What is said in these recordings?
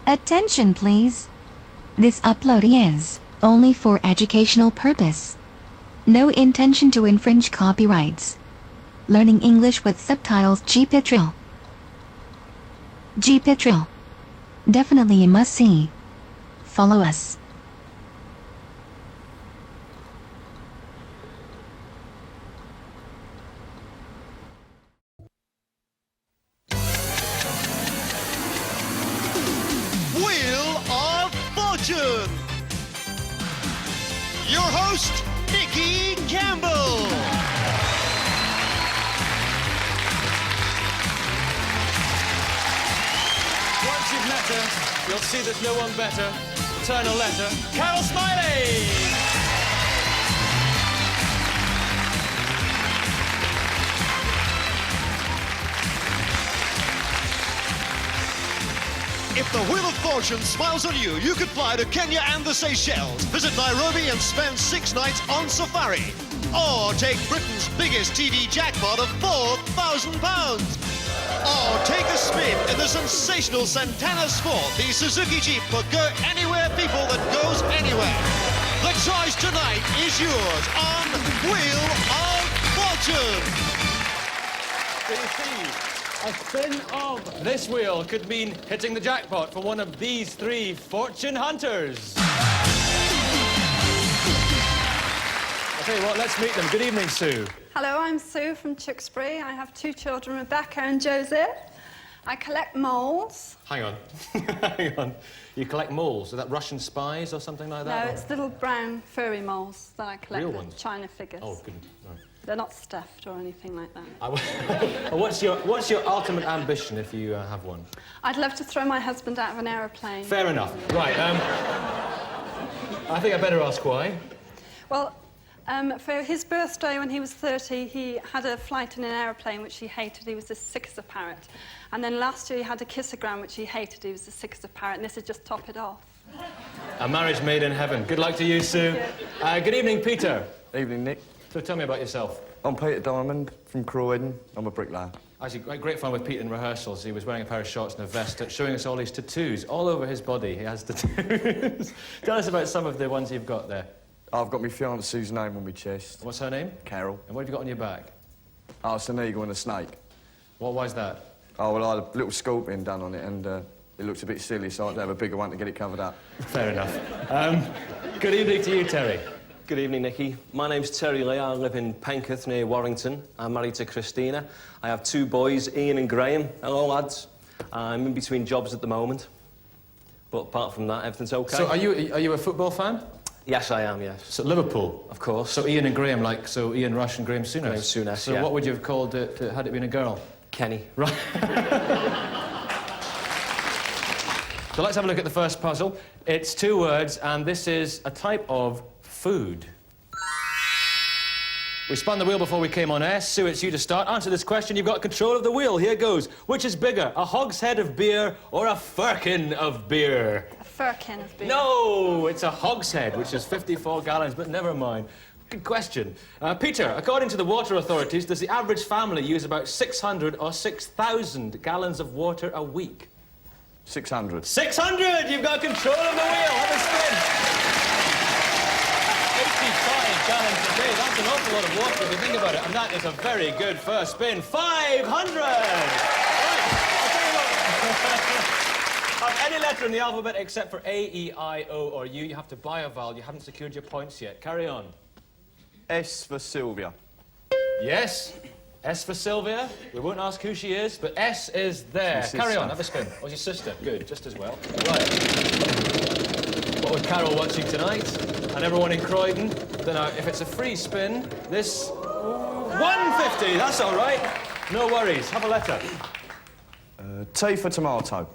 Attention, please. This upload is only for educational purpose. No intention to infringe copyrights. Learning English with subtitles. GPITRAL. GPITRAL. Definitely a must-see. Follow us. Wheel of Fortune. Your host, Nikki Campbell. Once you've met her, you'll see there's no one better. Turn a letter. Carol Smiley! If the Wheel of Fortune smiles on you, you could fly to Kenya and the Seychelles, visit Nairobi and spend 6 nights on safari. Or take Britain's biggest TV jackpot of £4,000. Or take a spin in the sensational Santana Sport, the Suzuki Jeep for go anywhere people that goes anywhere. The choice tonight is yours on Wheel of Fortune. Do you see? A spin of this wheel could mean hitting the jackpot for one of these 3 fortune hunters. I'll tell you what, let's meet them. Good evening, Sue. Hello, I'm Sue from Tewkesbury. I have 2 children, Rebecca and Joseph. I collect moles. Hang on. Hang on. You collect moles? Are that Russian spies or something like that? No, it's little brown furry moles that I collect. Real with ones? China figures. Oh, good. Right. They're not stuffed or anything like that. What's your ultimate ambition if you have one? I'd love to throw my husband out of an aeroplane. Fair enough. Right, I think I better ask why. Well, for his birthday when he was 30, he had a flight in an aeroplane which he hated. He was as sick as a parrot. And then last year he had a kissogram which he hated. He was as sick as a parrot, and this would just top it off. A marriage made in heaven. Good luck to you, Sue. Good evening, Peter. Evening, Nick. So tell me about yourself. I'm Peter Diamond from Croydon. I'm a bricklayer. Actually, great fun with Pete in rehearsals. He was wearing a pair of shorts and a vest, showing us all his tattoos. All over his body, he has tattoos. Tell us about some of the ones you've got there. I've got my fiancée's name on my chest. What's her name? Carol. And what have you got on your back? Oh, it's an eagle and a snake. Why is that? Oh, well, I had a little scorpion done on it, and it looked a bit silly, so I had to have a bigger one to get it covered up. Fair enough. Good evening to you, Terry. Good evening, Nicky. My name's Terry Lee. I live in Penketh, near Warrington. I'm married to Christina. I have 2 boys, Ian and Graham. Hello, lads. I'm in between jobs at the moment. But apart from that, everything's OK. So are you a football fan? Yes, I am, yes. So Liverpool? Of course. So Ian and Graham, so Ian Rush and Graham Souness? Graham Souness, So yeah. what would you have called it had it been a girl? Kenny. Right. So let's have a look at the first puzzle. It's 2 words, and this is a type of food. We spun the wheel before we came on air. Sue, it's you to start. Answer this question. You've got control of the wheel. Here goes. Which is bigger, a hogshead of beer or a firkin of beer? A firkin of beer. No, it's a hogshead, which is 54 gallons, but never mind. Good question. Peter, according to the water authorities, does the average family use about 600 or 6,000 gallons of water a week? 600. 600! You've got control of the wheel. Have a spin. 85 gallons a day. That's an awful lot of water if you think about it. And that is a very good first spin. 500! Right, I'll tell you what. Of any letter in the alphabet except for A, E, I, O, or U, you have to buy a vowel. You haven't secured your points yet. Carry on. S for Sylvia. Yes. S for Sylvia. We won't ask who she is, but S is there. It's my Carry on, sister. have a spin. Oh, your sister. Good, just as well. Right. What with Carol watching tonight, and everyone in Croydon, then if it's a free spin, this... 150, that's all right. No worries. Have a letter. T for tomato.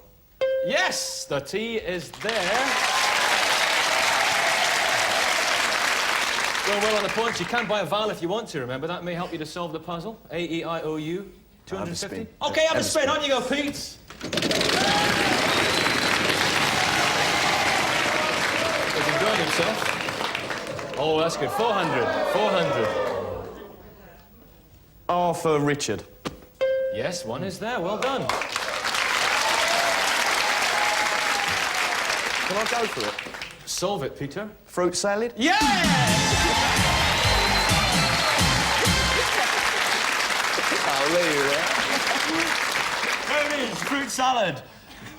Yes, the T is there. Going well on the points. You can buy a vowel if you want to, remember. That may help you to solve the puzzle. A, E, I, O, U. 250. OK, have a spin. On you go, Pete. He's enjoying himself. Oh, that's good. 400. 400. R for Richard. Yes, one is there. Well done. Can I go for it? Solve it, Peter. Fruit salad? Yeah! I'll leave you there. There it is, fruit salad.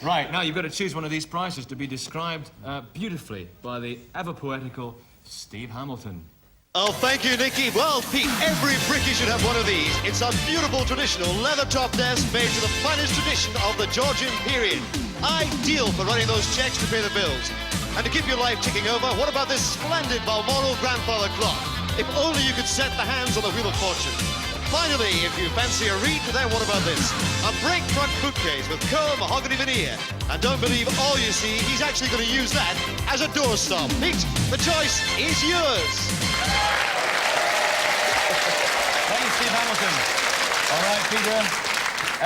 Right, now you've got to choose one of these prizes to be described beautifully by the ever-poetical Steve Hamilton. Oh, thank you, Nicky. Well, Pete, every Brickie should have one of these. It's a beautiful traditional leather-top desk made to the finest tradition of the Georgian period. Ideal for running those checks to pay the bills. And to keep your life ticking over, what about this splendid Balmoral grandfather clock? If only you could set the hands on the Wheel of Fortune. Finally, if you fancy a read, then what about this? A break front bookcase with curl mahogany veneer. And don't believe all you see, he's actually going to use that as a doorstop. Pete, the choice is yours. Thank you, Steve Hamilton. All right, Peter.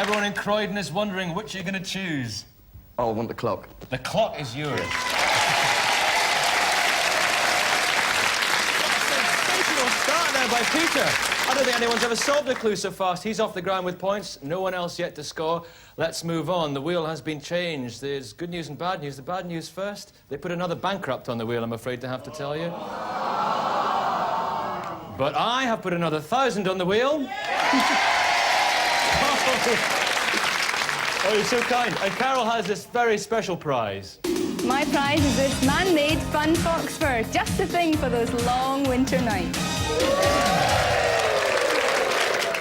Everyone in Croydon is wondering which you're going to choose. Oh, I want the clock. The clock is yours. Sensational start there by Peter. I don't think anyone's ever solved a clue so fast. He's off the ground with points. No one else yet to score. Let's move on. The wheel has been changed. There's good news and bad news. The bad news first. They put another bankrupt on the wheel, I'm afraid to have to tell you. But I have put another 1,000 on the wheel. Oh, you're so kind. And Carol has this very special prize. My prize is this man-made fun fox fur, just the thing for those long winter nights.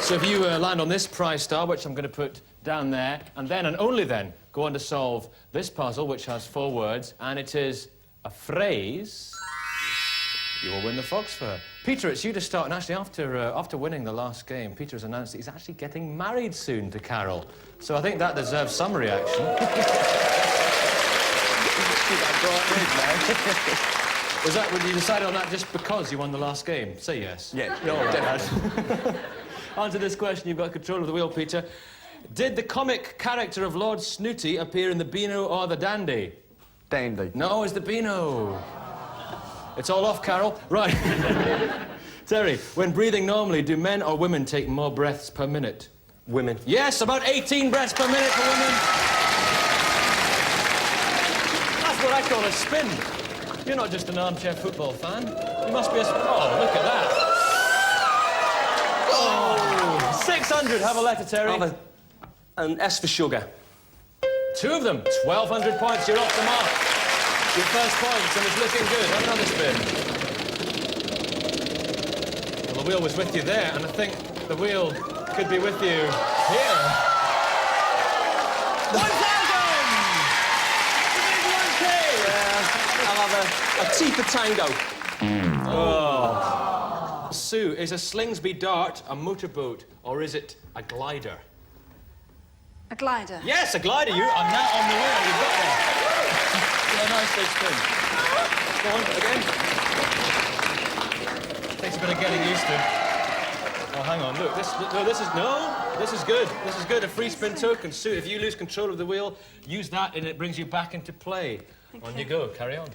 So if you land on this prize star, which I'm going to put down there, and then and only then go on to solve this puzzle, which has 4 words, and it is a phrase, you will win the fox fur. Peter, it's you to start, and actually after winning the last game, Peter has announced that he's actually getting married soon to Carol. So I think that deserves some reaction. Was that when you decided on that just because you won the last game? Say yes. Yeah, definitely. Answer this question, you've got control of the wheel, Peter. Did the comic character of Lord Snooty appear in the Beano or the Dandy? Dandy. No, it's the Beano. It's all off, Carol. Right. Terry, when breathing normally, do men or women take more breaths per minute? Women. Yes, about 18 breaths per minute for women. That's what I call a spin. You're not just an armchair football fan. You must be a... Oh, look at that. Oh, 600. Have a letter, Terry. Have an S for sugar. 2 of them. 1,200 points. You're off the mark. Your first points, and it's looking good. Have another spin. Well, the wheel was with you there, and I think the wheel could be with you here. 1,000! You made 1K! I'll have a T for tango. Oh. Sue, is a Slingsby dart a motorboat, or is it a glider? A glider. Yes, a glider. You are now on the wheel. You've got there. A nice big spin. Go on, again. Takes a bit of getting used to. Oh, hang on, look, this is good. This is good, a free spin token. Sue, if you lose control of the wheel, use that and it brings you back into play. On you go, carry on.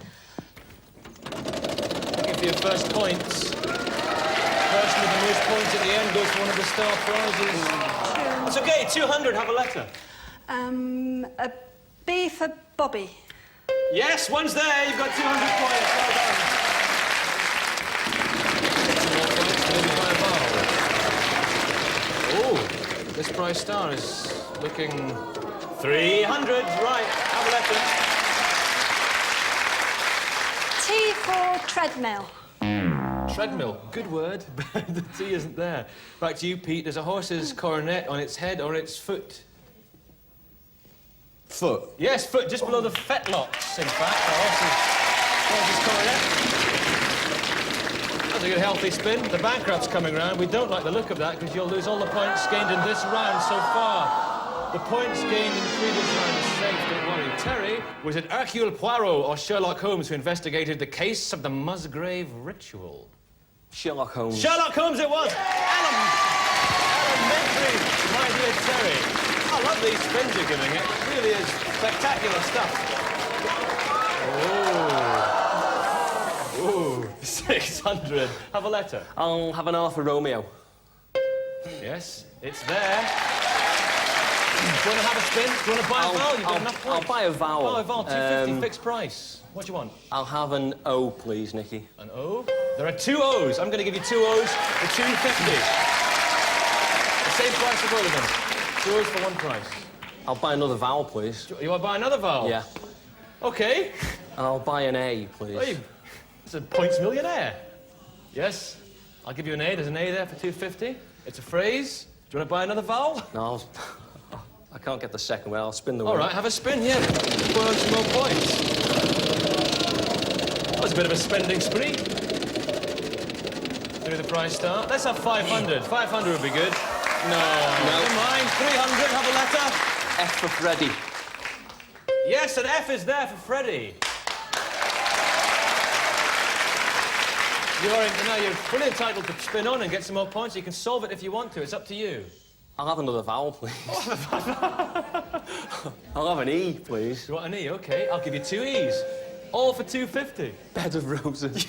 Looking for your first points. Person with the most points at the end goes for one of the star prizes. That's okay, 200, have a letter. A B for Bobby. Yes, one's there. You've got 200 points. Well done. Oh, this prize star is looking 300. Right, have a letter. T for treadmill. Treadmill, good word, but the T isn't there. Back to you, Pete. There's a horse's coronet on its head or its foot. Foot. Yes, foot, just below the fetlocks, in fact. The horse's coronet. That's a good healthy spin. The bankrupt's coming round. We don't like the look of that because you'll lose all the points gained in this round so far. The points gained in the previous round are safe, don't worry. Terry, was it Hercule Poirot or Sherlock Holmes who investigated the case of the Musgrave ritual? Sherlock Holmes. Sherlock Holmes it was! Elementary, my dear Terry. I love these spins you're giving it. It really is spectacular stuff. Oh. Ooh, 600. Have a letter. I'll have an R for Romeo. Yes, it's there. want to have a spin? Do you want to buy a vowel? You've got enough points. I'll buy a vowel. Oh, a vowel, 250, fixed price. What do you want? I'll have an O, please, Nicky. An O? There are 2 O's. I'm going to give you 2 O's for 250. The same price for both of them. 2 O's for one price. I'll buy another vowel, please. You want to buy another vowel? Yeah. OK. And I'll buy an A, please. Hey, it's a points millionaire. Yes. I'll give you an A. There's an A there for 250. It's a phrase. Do you want to buy another vowel? No, I can't get the second one. I'll spin the wheel. All right, have a spin, yeah. Go on some more points. That was a bit of a spending spree. Through the price start. Let's have 500. 500 would be good. No. Never mind. 300, have a letter. F for Freddy. Yes, an F is there for Freddie. You're fully entitled to spin on and get some more points. You can solve it if you want to. It's up to you. I'll have another vowel, please. I'll have an E, please. You want an E? OK. I'll give you 2 E's. All for 250. Bed of roses.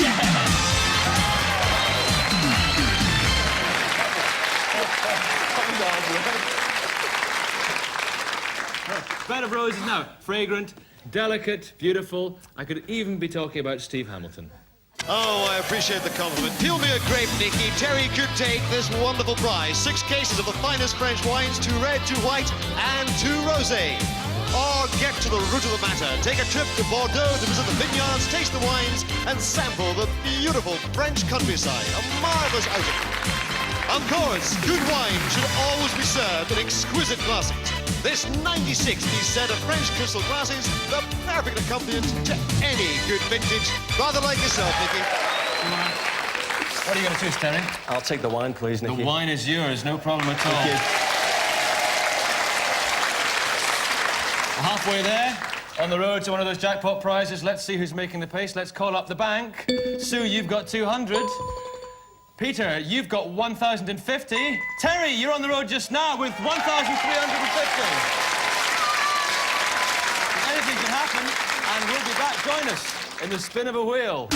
Bed of roses now. Fragrant, delicate, beautiful. I could even be talking about Steve Hamilton. Oh, I appreciate the compliment. Peel me a grape, Nicky. Terry could take this wonderful prize. 6 cases of the finest French wines, 2 red, 2 white, and 2 rosé. Or get to the root of the matter. Take a trip to Bordeaux to visit the vineyards, taste the wines, and sample the beautiful French countryside. A marvellous outing. Of course, good wine should always be served in exquisite glasses. This 90/60 set of French crystal glasses, the perfect accompaniment to any good vintage. Rather like yourself, Nicky. What are you going to choose, Terry? I'll take the wine, please, Nicky. The wine is yours, no problem at all. Thank you. Halfway there, on the road to one of those jackpot prizes. Let's see who's making the pace. Let's call up the bank. Sue, you've got 200. Peter, you've got 1,050. Terry, you're on the road just now with 1,350. Anything can happen, and we'll be back. Join us in the spin of a wheel.